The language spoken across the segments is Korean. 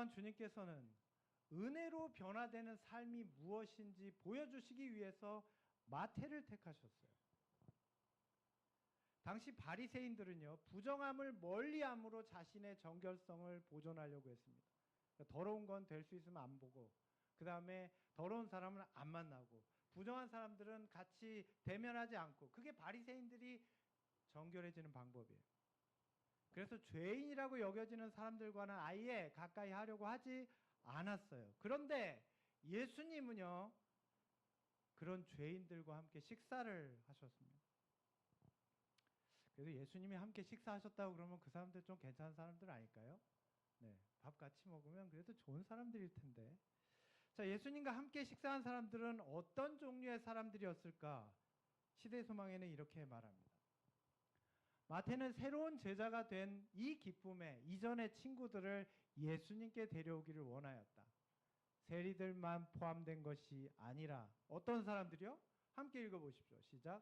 또한 주님께서는 은혜로 변화되는 삶이 무엇인지 보여주시기 위해서 마태를 택하셨어요. 당시 바리새인들은요, 부정함을 멀리함으로 자신의 정결성을 보존하려고 했습니다. 그러니까 더러운 건 될 수 있으면 안 보고, 그 다음에 더러운 사람은 안 만나고, 부정한 사람들은 같이 대면하지 않고, 그게 바리새인들이 정결해지는 방법이에요. 그래서 죄인이라고 여겨지는 사람들과는 아예 가까이 하려고 하지 않았어요. 그런데 예수님은요, 그런 죄인들과 함께 식사를 하셨습니다. 그래도 예수님이 함께 식사하셨다고 그러면 그 사람들 좀 괜찮은 사람들 아닐까요? 네, 밥 같이 먹으면 그래도 좋은 사람들일 텐데. 자, 예수님과 함께 식사한 사람들은 어떤 종류의 사람들이었을까? 시대소망에는 이렇게 말합니다. 마태는 새로운 제자가 된 이 기쁨에 이전의 친구들을 예수님께 데려오기를 원하였다. 세리들만 포함된 것이 아니라 어떤 사람들이요? 함께 읽어보십시오. 시작.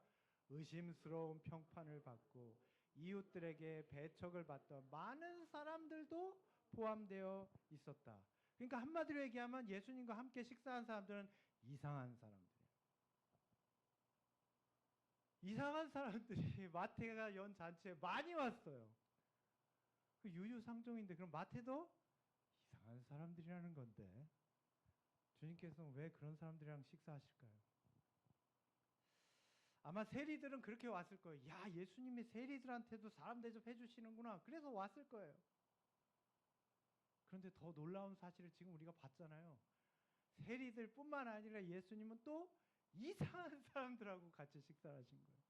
의심스러운 평판을 받고 이웃들에게 배척을 받던 많은 사람들도 포함되어 있었다. 그러니까 한마디로 얘기하면 예수님과 함께 식사한 사람들은 이상한 사람들이에요. 이상한 사람들이 마태가 연 잔치에 많이 왔어요. 그 유유상종인데 그럼 마태도 이상한 사람들이라는 건데 주님께서는 왜 그런 사람들이랑 식사하실까요? 아마 세리들은 그렇게 왔을 거예요. 야, 예수님이 세리들한테도 사람 대접해 주시는구나. 그래서 왔을 거예요. 그런데 더 놀라운 사실을 지금 우리가 봤잖아요. 세리들뿐만 아니라 예수님은 또 이상한 사람들하고 같이 식사를 하신 거예요.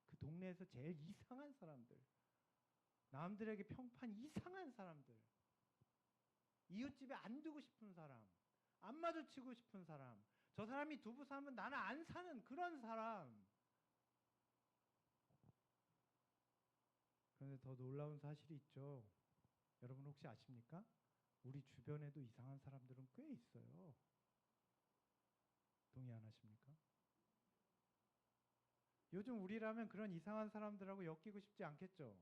그 동네에서 제일 이상한 사람들, 남들에게 평판 이상한 사람들, 이웃집에 안 두고 싶은 사람, 안 마주치고 싶은 사람, 저 사람이 두부 사면 나는 안 사는 그런 사람. 그런데 더 놀라운 사실이 있죠. 여러분 혹시 아십니까? 우리 주변에도 이상한 사람들은 꽤 있어요. 동의 안 하십니까? 요즘 우리라면 그런 이상한 사람들하고 엮이고 싶지 않겠죠.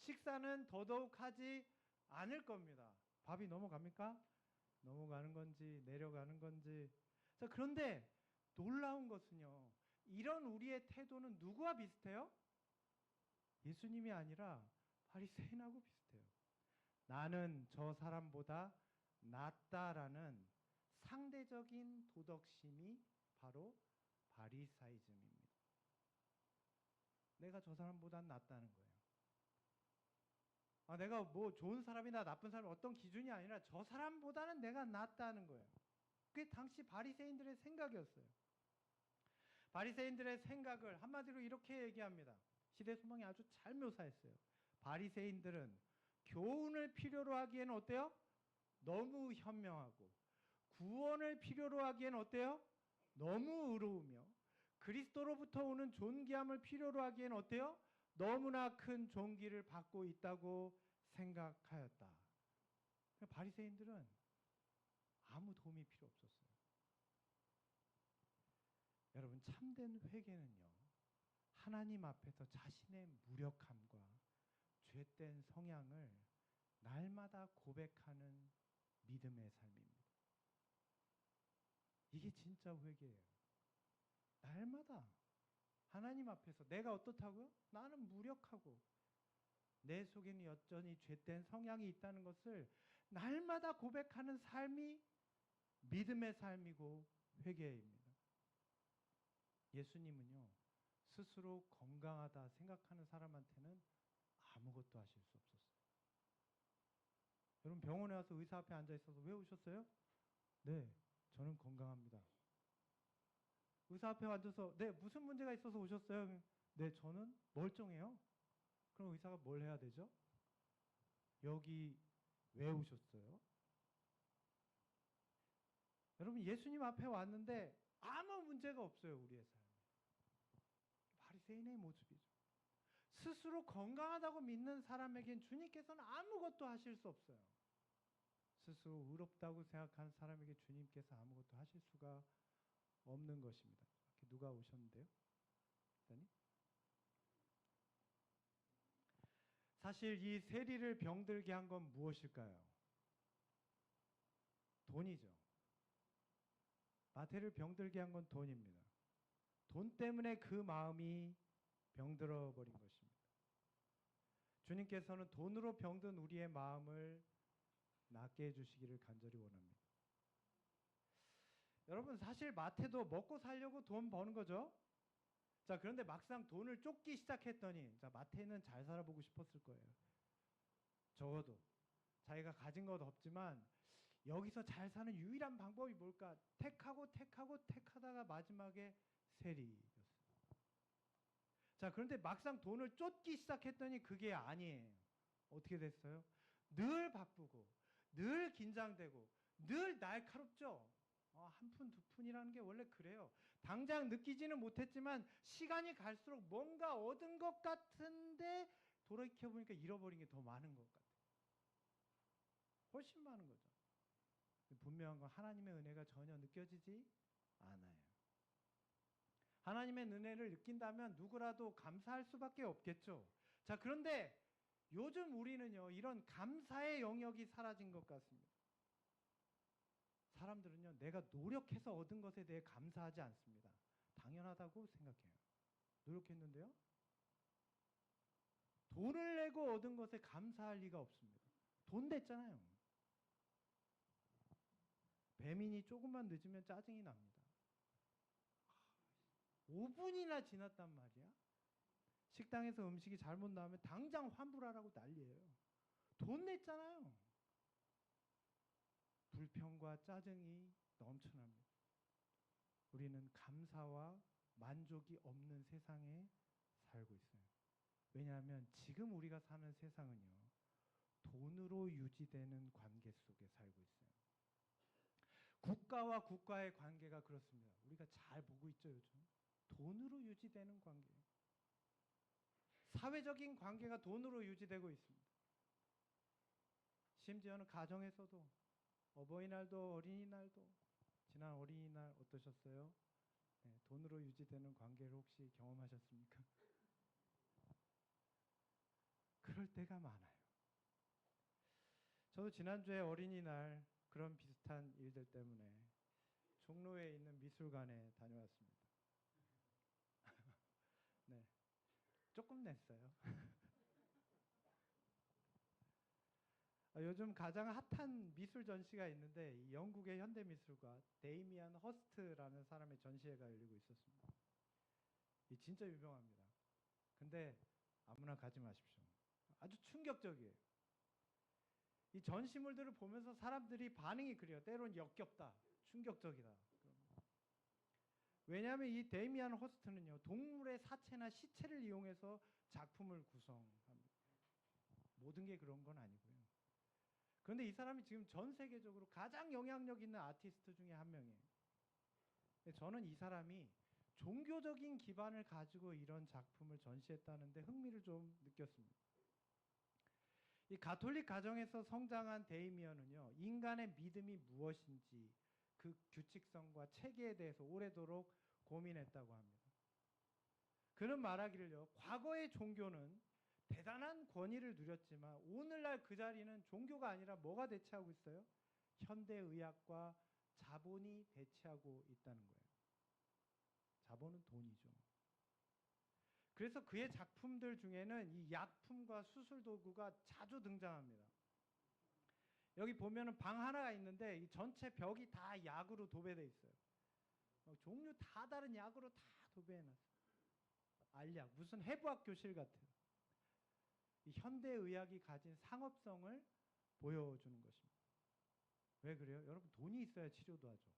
식사는 더더욱 하지 않을 겁니다. 밥이 넘어갑니까? 넘어가는 건지 내려가는 건지. 자, 그런데 놀라운 것은요, 이런 우리의 태도는 누구와 비슷해요? 예수님이 아니라 바리새인하고 비슷해요. 나는 저 사람보다 낫다라는 상대적인 도덕심이 바로 바리사이즘입니다. 내가 저 사람보다 낫다는 거예요. 내가 뭐 좋은 사람이나 나쁜 사람이 어떤 기준이 아니라 저 사람보다는 내가 낫다는 거예요. 그게 당시 바리새인들의 생각이었어요. 바리새인들의 생각을 한마디로 이렇게 얘기합니다. 시대소망이 아주 잘 묘사했어요. 바리새인들은 교훈을 필요로 하기에는 어때요? 너무 현명하고, 구원을 필요로 하기에는 어때요? 너무 의로우며, 그리스도로부터 오는 존귀함을 필요로 하기에는 어때요? 너무나 큰 존귀를 받고 있다고 생각하였다. 바리새인들은 아무 도움이 필요 없었어요. 여러분, 참된 회개는요, 하나님 앞에서 자신의 무력함과 죄된 성향을 날마다 고백하는 믿음의 삶입니다. 이게 진짜 회개예요. 날마다 하나님 앞에서 내가 어떻다고요? 나는 무력하고 내 속에는 여전히 죄된 성향이 있다는 것을 날마다 고백하는 삶이 믿음의 삶이고 회개입니다. 예수님은요, 스스로 건강하다 생각하는 사람한테는 아무것도 하실 수 없었어요. 여러분 병원에 와서 의사 앞에 앉아 있어서 왜 오셨어요? 네, 저는 건강합니다. 의사 앞에 앉아서 네, 무슨 문제가 있어서 오셨어요? 네, 저는 멀쩡해요. 그럼 의사가 뭘 해야 되죠? 여기 왜 오셨어요? 여러분 예수님 앞에 왔는데 아무 문제가 없어요. 우리의 삶에. 바리새인의 모습이죠. 스스로 건강하다고 믿는 사람에겐 주님께서는 아무것도 하실 수 없어요. 스스로 의롭다고 생각하는 사람에게 주님께서 아무것도 하실 수가 없는 것입니다. 누가 오셨는데요? 일단이? 사실 이 세리를 병들게 한 건 무엇일까요? 돈이죠. 마태를 병들게 한 건 돈입니다. 돈 때문에 그 마음이 병들어 버린 것입니다. 주님께서는 돈으로 병든 우리의 마음을 낫게 해주시기를 간절히 원합니다. 여러분, 사실 마태도 먹고 살려고 돈 버는 거죠. 자, 그런데 막상 돈을 쫓기 시작했더니, 자, 마태는 잘 살아보고 싶었을 거예요. 적어도 자기가 가진 것 없지만 여기서 잘 사는 유일한 방법이 뭘까? 택하다가 마지막에 세리였어요. 자, 그런데 막상 돈을 쫓기 시작했더니 그게 아니에요. 어떻게 됐어요? 늘 바쁘고, 늘 긴장되고, 늘 날카롭죠. 한 푼, 두 푼이라는 게 원래 그래요. 당장 느끼지는 못했지만 시간이 갈수록 뭔가 얻은 것 같은데 돌이켜보니까 잃어버린 게 더 많은 것 같아요. 훨씬 많은 거죠. 분명한 건 하나님의 은혜가 전혀 느껴지지 않아요. 하나님의 은혜를 느낀다면 누구라도 감사할 수밖에 없겠죠. 자, 그런데 요즘 우리는요, 이런 감사의 영역이 사라진 것 같습니다. 사람들은요, 내가 노력해서 얻은 것에 대해 감사하지 않습니다. 당연하다고 생각해요. 노력했는데요? 돈을 내고 얻은 것에 감사할 리가 없습니다. 돈 냈잖아요. 배민이 조금만 늦으면 짜증이 납니다. 5분이나 지났단 말이야. 식당에서 음식이 잘못 나오면 당장 환불하라고 난리예요. 돈 냈잖아요. 불평과 짜증이 넘쳐납니다. 우리는 감사와 만족이 없는 세상에 살고 있어요. 왜냐하면 지금 우리가 사는 세상은요, 돈으로 유지되는 관계 속에 살고 있어요. 국가와 국가의 관계가 그렇습니다. 우리가 잘 보고 있죠, 요즘. 돈으로 유지되는 관계예요. 사회적인 관계가 돈으로 유지되고 있습니다. 심지어는 가정에서도 어버이날도 어린이날도, 지난 어린이날 어떠셨어요? 네, 돈으로 유지되는 관계를 혹시 경험하셨습니까? 그럴 때가 많아요. 저도 지난주에 어린이날 그런 비슷한 일들 때문에 종로에 있는 미술관에 다녀왔습니다. 네, 조금 냈어요. 요즘 가장 핫한 미술 전시가 있는데, 이 영국의 현대미술가 데이미안 허스트라는 사람의 전시회가 열리고 있었습니다. 이 진짜 유명합니다. 근데 아무나 가지 마십시오. 아주 충격적이에요. 이 전시물들을 보면서 사람들이 반응이 그래요. 때론 역겹다, 충격적이다. 왜냐하면 이 데이미안 허스트는요, 동물의 사체나 시체를 이용해서 작품을 구성합니다. 모든 게 그런 건 아니고요. 그런데 이 사람이 지금 전 세계적으로 가장 영향력 있는 아티스트 중에 한 명이에요. 저는 이 사람이 종교적인 기반을 가지고 이런 작품을 전시했다는데 흥미를 좀 느꼈습니다. 이 가톨릭 가정에서 성장한 데이미언은요, 인간의 믿음이 무엇인지 그 규칙성과 체계에 대해서 오래도록 고민했다고 합니다. 그는 말하기를요, 과거의 종교는 대단한 권위를 누렸지만 오늘날 그 자리는 종교가 아니라 뭐가 대체하고 있어요? 현대의학과 자본이 대체하고 있다는 거예요. 자본은 돈이죠. 그래서 그의 작품들 중에는 이 약품과 수술 도구가 자주 등장합니다. 여기 보면은 방 하나가 있는데 이 전체 벽이 다 약으로 도배돼 있어요. 종류 다 다른 약으로 다 도배해놨어요. 알약, 무슨 해부학 교실 같아요. 이 현대의학이 가진 상업성을 보여주는 것입니다. 왜 그래요? 여러분, 돈이 있어야 치료도 하죠.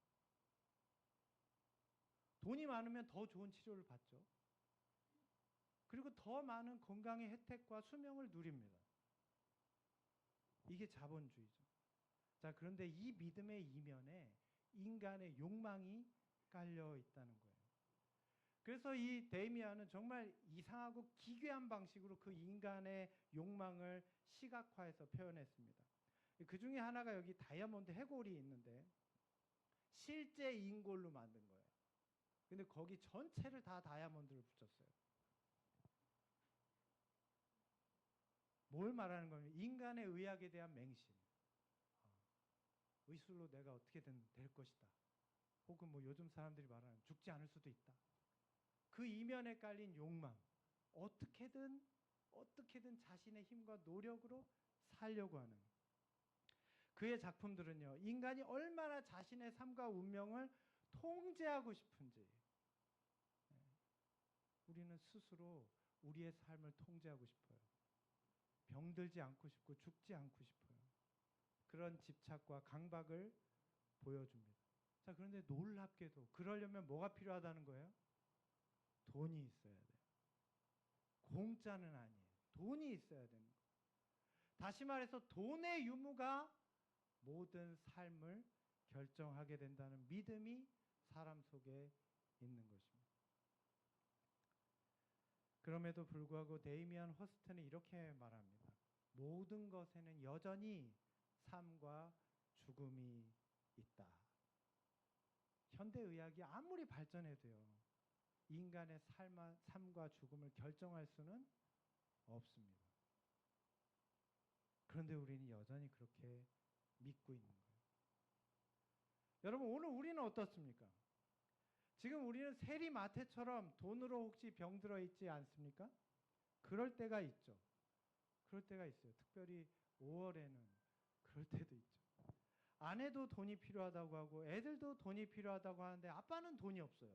돈이 많으면 더 좋은 치료를 받죠. 그리고 더 많은 건강의 혜택과 수명을 누립니다. 이게 자본주의죠. 자, 그런데 이 믿음의 이면에 인간의 욕망이 깔려 있다는 거예요. 그래서 이 데이미안은 정말 이상하고 기괴한 방식으로 그 인간의 욕망을 시각화해서 표현했습니다. 그 중에 하나가 여기 다이아몬드 해골이 있는데 실제 인골로 만든 거예요. 근데 거기 전체를 다 다이아몬드를 붙였어요. 뭘 말하는 거냐면 인간의 의학에 대한 맹신. 의술로 내가 어떻게든 될 것이다. 혹은 뭐 요즘 사람들이 말하는 죽지 않을 수도 있다. 그 이면에 깔린 욕망, 어떻게든 자신의 힘과 노력으로 살려고 하는 그의 작품들은요, 인간이 얼마나 자신의 삶과 운명을 통제하고 싶은지, 우리는 스스로 우리의 삶을 통제하고 싶어요. 병들지 않고 싶고 죽지 않고 싶어요. 그런 집착과 강박을 보여줍니다. 자, 그런데 놀랍게도 그러려면 뭐가 필요하다는 거예요? 돈이 있어야 돼요. 공짜는 아니에요. 돈이 있어야 되는 거예요. 다시 말해서 돈의 유무가 모든 삶을 결정하게 된다는 믿음이 사람 속에 있는 것입니다. 그럼에도 불구하고 데이미안 허스트는 이렇게 말합니다. 모든 것에는 여전히 삶과 죽음이 있다. 현대의학이 아무리 발전해도요, 인간의 삶과 죽음을 결정할 수는 없습니다. 그런데 우리는 여전히 그렇게 믿고 있는 거예요. 여러분, 오늘 우리는 어떻습니까? 지금 우리는 세리마태처럼 돈으로 혹시 병들어 있지 않습니까? 그럴 때가 있죠. 그럴 때가 있어요. 특별히 5월에는 그럴 때도 있죠. 아내도 돈이 필요하다고 하고 애들도 돈이 필요하다고 하는데 아빠는 돈이 없어요.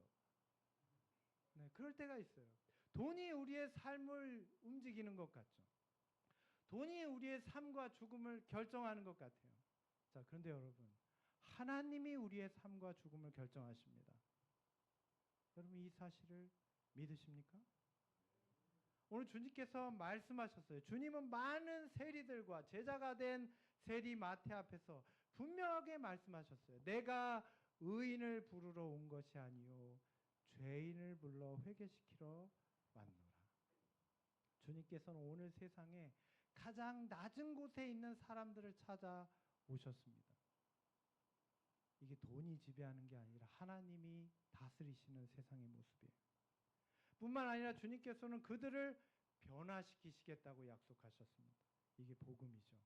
네, 그럴 때가 있어요. 돈이 우리의 삶을 움직이는 것 같죠. 돈이 우리의 삶과 죽음을 결정하는 것 같아요. 자, 그런데 여러분, 하나님이 우리의 삶과 죽음을 결정하십니다. 여러분, 이 사실을 믿으십니까? 오늘 주님께서 말씀하셨어요. 주님은 많은 세리들과 제자가 된 세리 마태 앞에서 분명하게 말씀하셨어요. 내가 의인을 부르러 온 것이 아니요 죄인을 불러 회개시키러 왔노라. 주님께서는 오늘 세상에 가장 낮은 곳에 있는 사람들을 찾아오셨습니다. 이게 돈이 지배하는 게 아니라 하나님이 다스리시는 세상의 모습이에요. 뿐만 아니라 주님께서는 그들을 변화시키시겠다고 약속하셨습니다. 이게 복음이죠.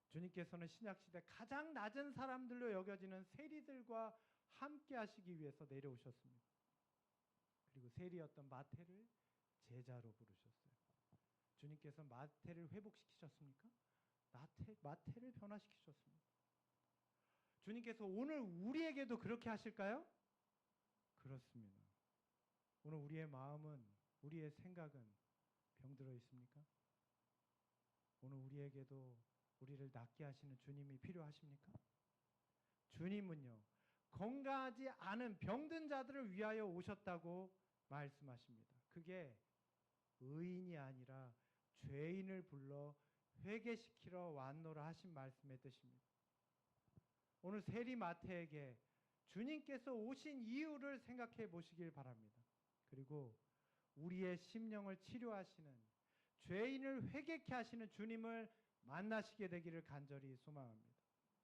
주님께서는 신약시대 가장 낮은 사람들로 여겨지는 세리들과 함께 하시기 위해서 내려오셨습니다. 그리고 세리였던 마태를 제자로 부르셨어요. 주님께서 마태를 회복시키셨습니까? 마태를 변화시키셨습니다. 주님께서 오늘 우리에게도 그렇게 하실까요? 그렇습니다. 오늘 우리의 마음은, 우리의 생각은 병들어 있습니까? 오늘 우리에게도 우리를 낫게 하시는 주님이 필요하십니까? 주님은요, 건강하지 않은 병든 자들을 위하여 오셨다고 말씀하십니다. 그게 의인이 아니라 죄인을 불러 회개시키러 왔노라 하신 말씀의 뜻입니다. 오늘 세리 마태에게 주님께서 오신 이유를 생각해 보시길 바랍니다. 그리고 우리의 심령을 치료하시는, 죄인을 회개케 하시는 주님을 만나시게 되기를 간절히 소망합니다.